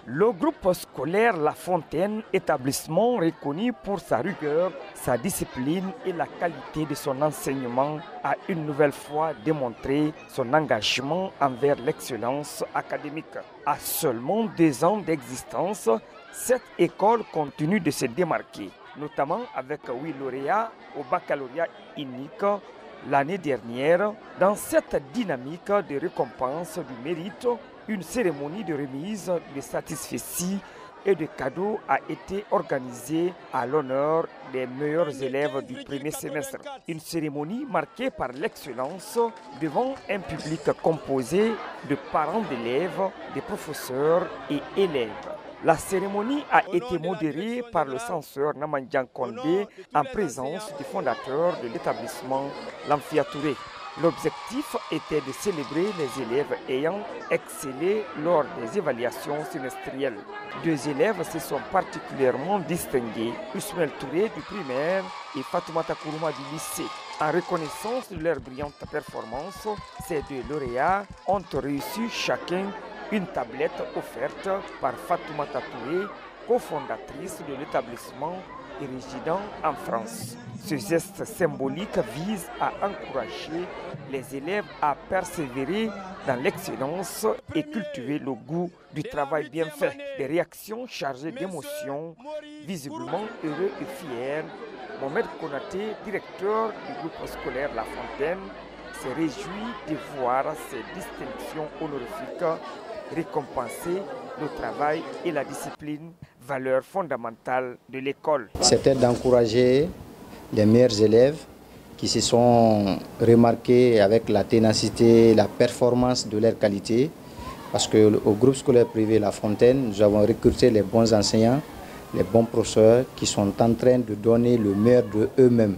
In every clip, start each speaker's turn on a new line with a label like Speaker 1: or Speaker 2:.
Speaker 1: Le groupe scolaire La Fontaine, établissement reconnu pour sa rigueur, sa discipline et la qualité de son enseignement, a une nouvelle fois démontré son engagement envers l'excellence académique. À seulement 2 ans d'existence, cette école continue de se démarquer, notamment avec 8 lauréats au baccalauréat unique l'année dernière. Dans cette dynamique de récompense du mérite, une cérémonie de remise de satisfecit et de cadeaux a été organisée à l'honneur des meilleurs élèves du premier semestre. Une cérémonie marquée par l'excellence devant un public composé de parents d'élèves, de professeurs et élèves. La cérémonie a été modérée par le censeur Namandjan Kondé en présence du fondateur de l'établissement, Lamphia Touré. L'objectif était de célébrer les élèves ayant excellé lors des évaluations semestrielles. 2 élèves se sont particulièrement distingués, Ismaël Touré du primaire et Fatoumata Kourouma du lycée. En reconnaissance de leur brillante performance, ces 2 lauréats ont reçu chacun une tablette offerte par Fatoumata Touré, cofondatrice de l'établissement et résidant en France. Ce geste symbolique vise à encourager les élèves à persévérer dans l'excellence et cultiver le goût du travail bien fait. Des réactions chargées d'émotions, visiblement heureux et fiers, Mohamed Konaté, directeur du groupe scolaire La Fontaine, s'est réjoui de voir ces distinctions honorifiques récompenser le travail et la discipline, valeurs fondamentales de l'école.
Speaker 2: C'était d'encourager les meilleurs élèves qui se sont remarqués avec la ténacité, la performance de leur qualité. Parce qu'au groupe scolaire privé La Fontaine, nous avons recruté les bons enseignants, les bons professeurs qui sont en train de donner le meilleur de eux-mêmes.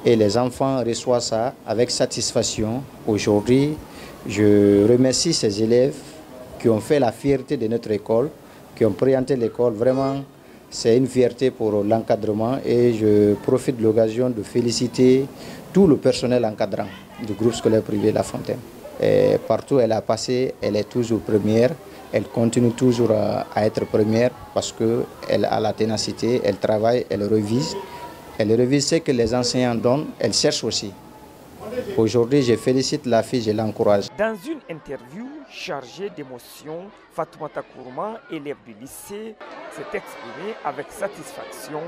Speaker 2: Et les enfants reçoivent ça avec satisfaction. Aujourd'hui, je remercie ces élèves qui ont fait la fierté de notre école, qui ont présenté l'école. Vraiment, c'est une fierté pour l'encadrement et je profite de l'occasion de féliciter tout le personnel encadrant du groupe scolaire privé La Fontaine. Et partout où elle a passé, elle est toujours première. Elle continue toujours à être première parce qu'elle a la ténacité, elle travaille, elle révise. Elle révise ce que les enseignants donnent, elle cherche aussi. Aujourd'hui, je félicite la fille, je l'encourage.
Speaker 1: Dans une interview chargée d'émotions, Fatoumata Kourouma, élève du lycée, s'est exprimée avec satisfaction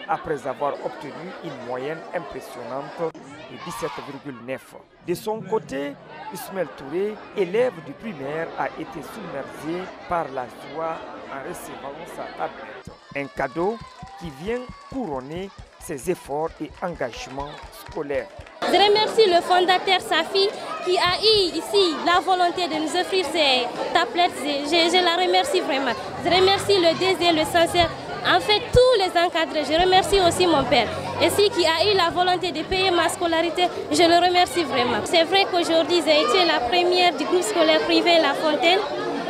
Speaker 1: après avoir obtenu une moyenne impressionnante de 17,9. De son côté, Ismaël Touré, élève du primaire, a été submergé par la joie en recevant sa tablette. Un cadeau qui vient couronner ses efforts et engagements scolaires.
Speaker 3: Je remercie le fondateur Safi qui a eu ici la volonté de nous offrir ces tablettes. Je la remercie vraiment. Je remercie le DG, le censeur, en fait tous les encadrés. Je remercie aussi mon père, ici qui a eu la volonté de payer ma scolarité. Je le remercie vraiment. C'est vrai qu'aujourd'hui j'ai été la première du groupe scolaire privé La Fontaine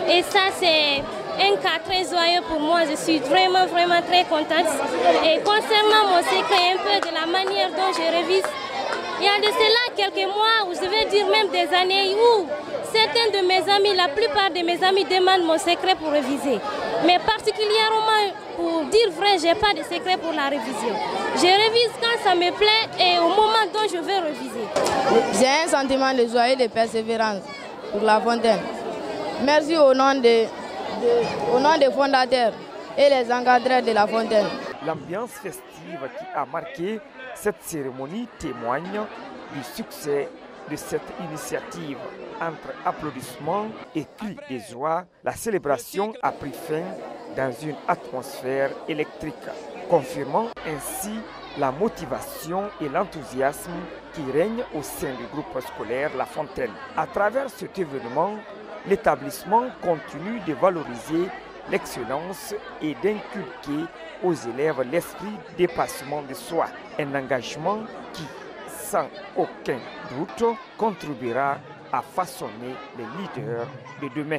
Speaker 3: et ça c'est un cas très joyeux pour moi. Je suis vraiment très contente. Et concernant mon secret, un peu de la manière dont je révise, il y a de cela quelques mois, ou je vais dire même des années, où certains de mes amis, la plupart de mes amis demandent mon secret pour réviser. Mais particulièrement, pour dire vrai, je n'ai pas de secret pour la révision. Je révise quand ça me plaît et au moment dont je veux réviser.
Speaker 4: J'ai un sentiment de joie et de persévérance pour La Fontaine. Merci au nom des fondateurs et les encadreurs de La Fontaine.
Speaker 1: L'ambiance festive qui a marqué cette cérémonie témoigne du succès de cette initiative. Entre applaudissements et cris de joie, la célébration a pris fin dans une atmosphère électrique, confirmant ainsi la motivation et l'enthousiasme qui règnent au sein du groupe scolaire La Fontaine. À travers cet événement, l'établissement continue de valoriser l'excellence et d'inculquer aux élèves l'esprit de dépassement de soi. Un engagement qui, sans aucun doute, contribuera à façonner les leaders de demain.